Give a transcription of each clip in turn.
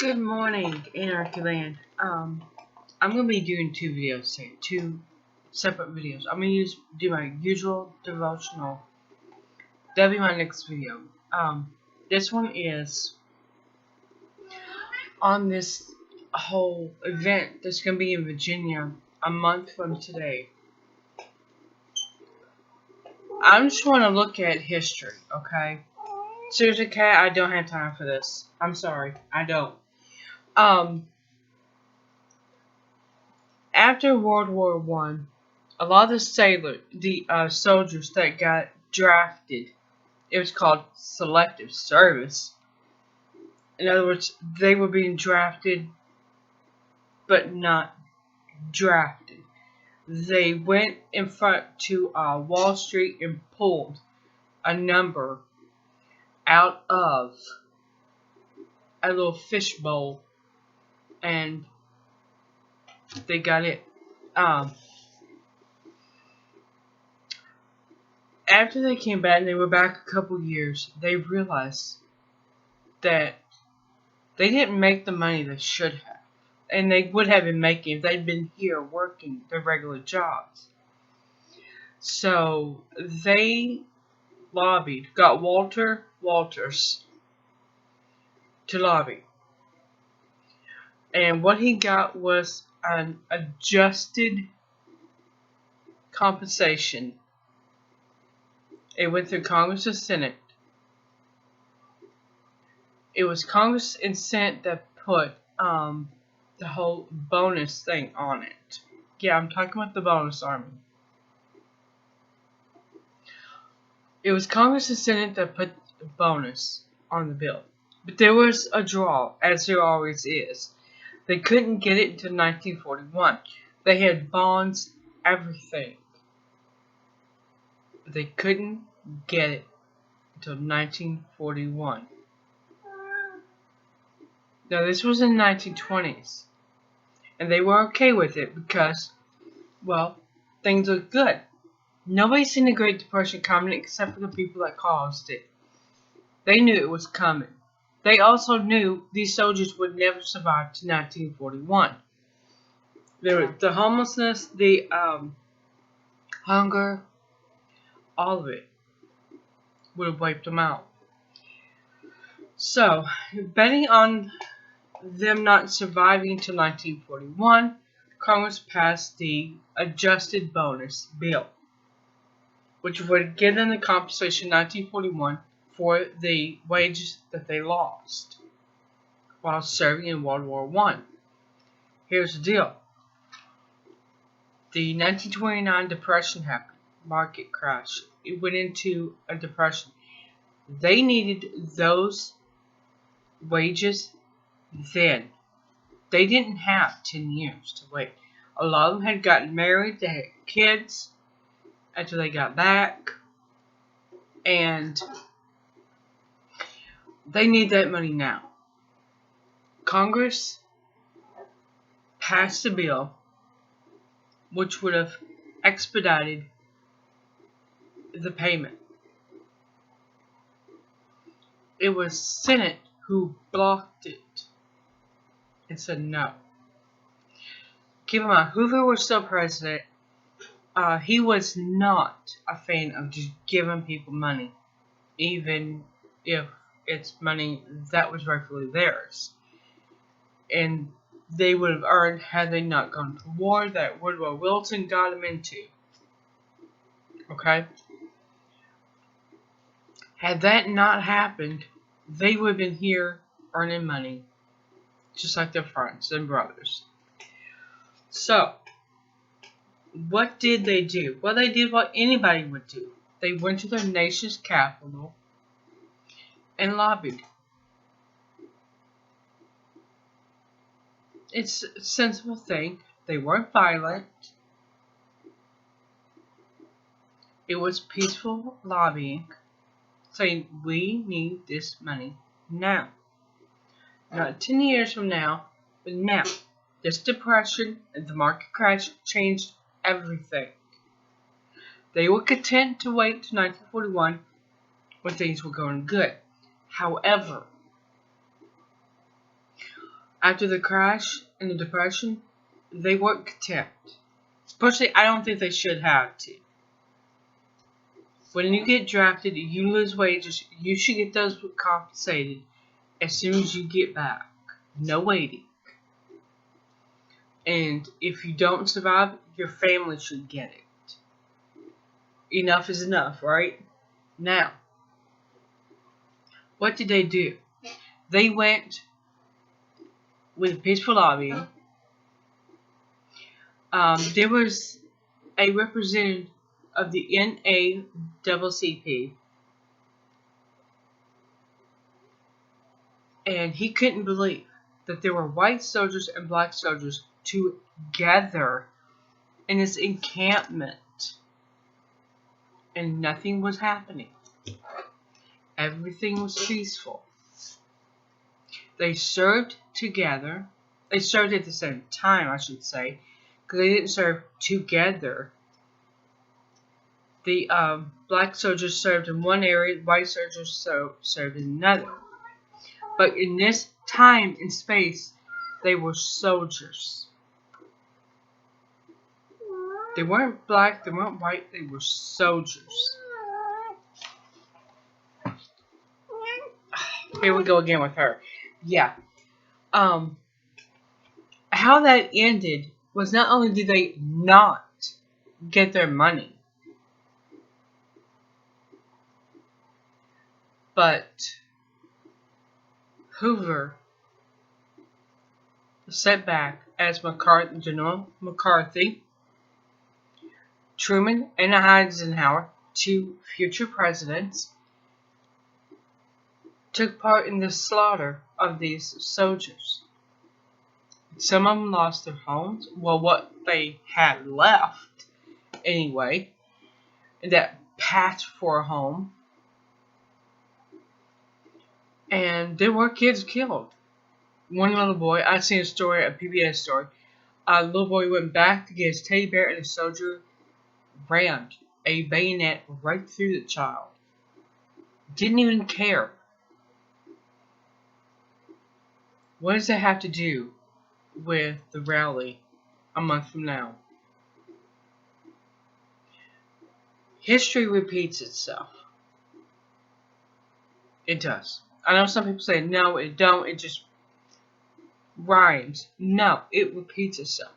Good morning, Anarchy Land. I'm gonna be doing two videos today, two separate videos. I'm gonna do my usual devotional. That'll be my next video. This one is on this whole event that's gonna be in Virginia a month from today. I just want to look at history, okay? Seriously, Kat, I don't have time for this. I'm sorry, I don't. After World War One, a lot of the soldiers that got drafted, it was called selective service. In other words, they were being drafted, but not drafted. They went in front to Wall Street and pulled a number out of a little fishbowl, and they got it. After they came back and they were back a couple years, they realized that they didn't make the money they should have. And they would have been making if they'd been here working their regular jobs. So they got Walter Walters to lobby. And what he got was an adjusted compensation. It went through Congress and Senate. It was Congress and Senate that put the whole bonus thing on it. Yeah, I'm talking about the bonus army. It was Congress and Senate that put the bonus on the bill. But there was a draw, as there always is. They couldn't get it until 1941. They had bonds, everything. But they couldn't get it until 1941. Now, this was in the 1920s. And they were okay with it because, well, things looked good. Nobody seen the Great Depression coming except for the people that caused it. They knew it was coming. They also knew these soldiers would never survive to 1941. The homelessness, the hunger, all of it would have wiped them out. So, betting on them not surviving until 1941, Congress passed the adjusted bonus bill, which would give them the compensation in 1941 for the wages that they lost while serving in World War I. Here's the deal. The 1929 Depression happened, market crash. It went into a depression. They needed those wages then. They didn't have 10 years to wait. A lot of them had gotten married, they had kids after they got back, and they need that money now. Congress passed a bill which would have expedited the payment. It was Senate who blocked it and said no. Keep in mind, Hoover was still president. He was not a fan of just giving people money, even if it's money that was rightfully theirs. And they would have earned had they not gone to war that Woodrow Wilson got them into. Okay? Had that not happened, they would have been here earning money, just like their friends and brothers. So, what did they do? Well, they did what anybody would do. They went to their nation's capital and lobbied. It's a sensible thing. They weren't violent. It was peaceful lobbying, saying we need this money now. Not 10 years from now, but now. This depression and the market crash changed everything. They were content to wait to 1941 when things were going good. However, After the crash and the depression, they weren't content. Personally, I don't think they should have to. When you get drafted, you lose wages. You should get those compensated as soon as you get back. No waiting. And if you don't survive, your family should get it. Enough is enough, right? Now, what did they do? They went with peaceful lobbying. There was a representative of the NAACP, and he couldn't believe that there were white soldiers and black soldiers together in this encampment, and nothing was happening. Everything was peaceful. They served together. They served at the same time, I should say, because they didn't serve together. The black soldiers served in one area, white soldiers served in another. But in this time and space, they were soldiers. They weren't black, they weren't white, they were soldiers. Here we go again with her. Yeah. How that ended was not only did they not get their money, but Hoover sat back as General McCarthy, Truman, and Eisenhower, two future presidents, took part in the slaughter of these soldiers. Some of them lost their homes, well, what they had left, anyway, that patched for a home. And there were kids killed. One little boy, I seen a story, a PBS story. A little boy went back to get his teddy bear, and a soldier rammed a bayonet right through the child. Didn't even care. What does that have to do with the rally a month from now? History repeats itself. It does. I know some people say, no, it don't. It just rhymes. No, it repeats itself.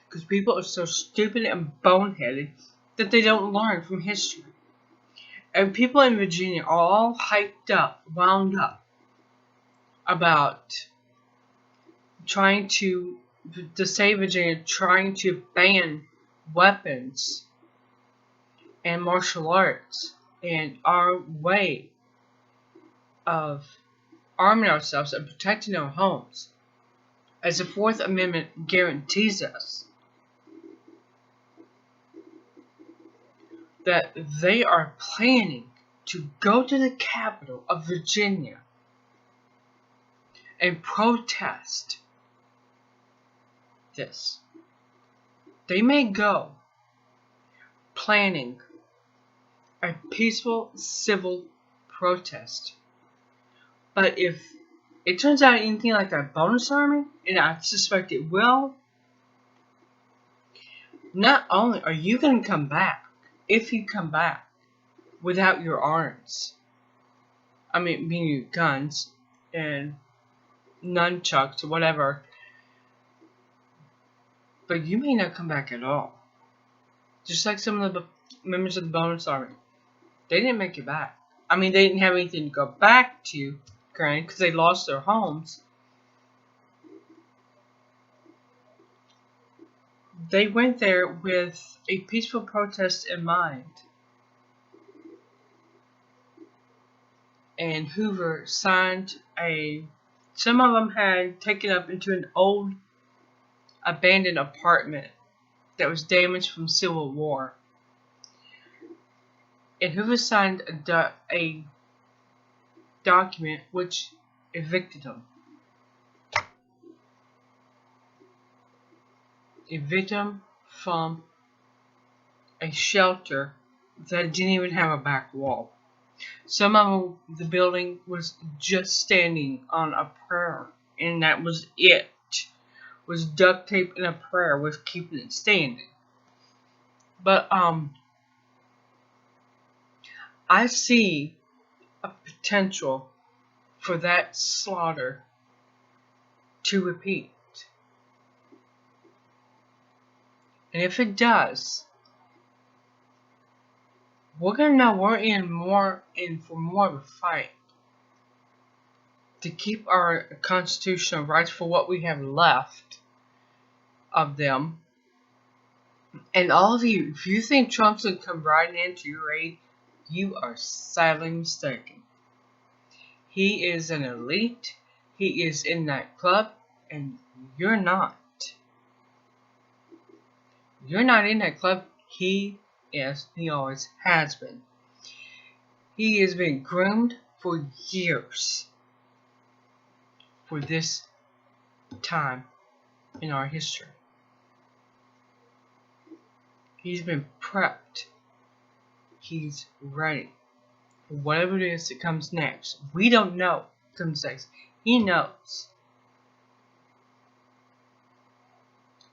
Because people are so stupid and boneheaded that they don't learn from history. And people in Virginia are all hyped up, wound up about trying to save Virginia, trying to ban weapons and martial arts and our way of arming ourselves and protecting our homes, as the Fourth Amendment guarantees us. That they are planning to go to the capital of Virginia and protest this. They may go planning a peaceful civil protest. But if it turns out anything like that bonus army, and I suspect it will, not only are you going to come back, if you come back without your arms, I mean your guns and nunchucks or whatever, but you may not come back at all. Just like some of the members of the bonus army, they didn't make it back. I mean, they didn't have anything to go back to, granted, because they lost their homes. They went there with a peaceful protest in mind. And Hoover signed some of them had taken up into an old abandoned apartment that was damaged from Civil War. And Hoover signed a document which evicted them. Evict them from a shelter that didn't even have a back wall. Some of the building was just standing on a prayer, and that was it. was duct tape and a prayer with keeping it standing. But I see a potential for that slaughter to repeat. And if it does, we're gonna know we're in for more of a fight to keep our constitutional rights for what we have left of them. And all of you, if you think Trump's gonna come riding into your aid, you are sadly mistaken. He is an elite. He is in that club, and you're not. You're not in that club. He is. He always has been. He has been groomed for years for this time in our history. He's been prepped. He's ready for whatever it is that comes next. We don't know what comes next. He knows.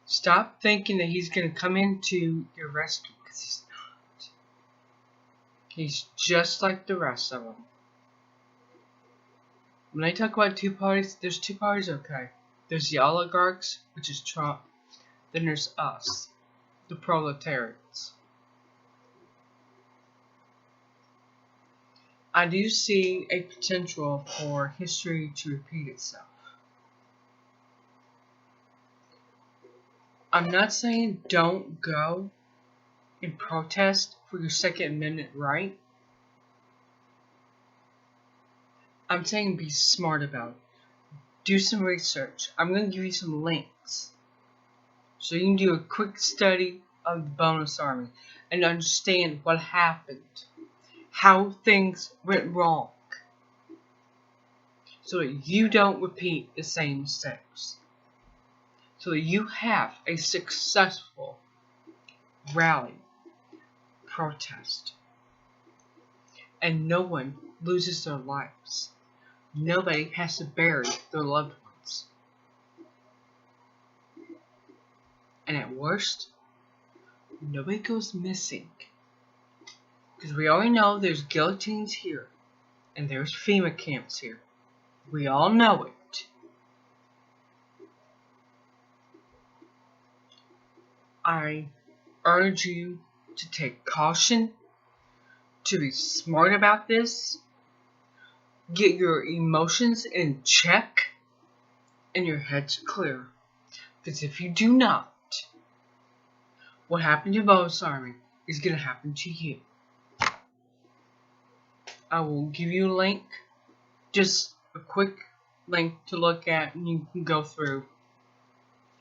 Stop thinking that he's going to come into your rescue, because he's not. He's just like the rest of them. When I talk about two parties, there's two parties, okay. There's the oligarchs, which is Trump. Then there's us, the proletariats. I do see a potential for history to repeat itself. I'm not saying don't go and protest for your Second Amendment right. I'm saying be smart about it. Do some research. I'm going to give you some links so you can do a quick study of the bonus army and understand what happened, how things went wrong, so that you don't repeat the same mistakes, so that you have a successful rally, protest, and no one loses their lives. Nobody has to bury their loved ones. And at worst, nobody goes missing. Because we already know there's guillotines here, and there's FEMA camps here. We all know it. I urge you to take caution, to be smart about this, get your emotions in check, and your heads clear. Because if you do not, what happened to Bo's army is going to happen to you. I will give you a link, just a quick link to look at, and you can go through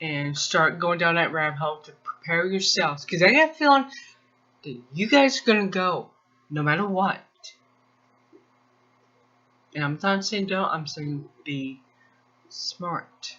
and start going down that rabbit hole to prepare yourselves. Because I got a feeling that you guys are going to go no matter what. And I'm not saying don't, I'm saying be smart.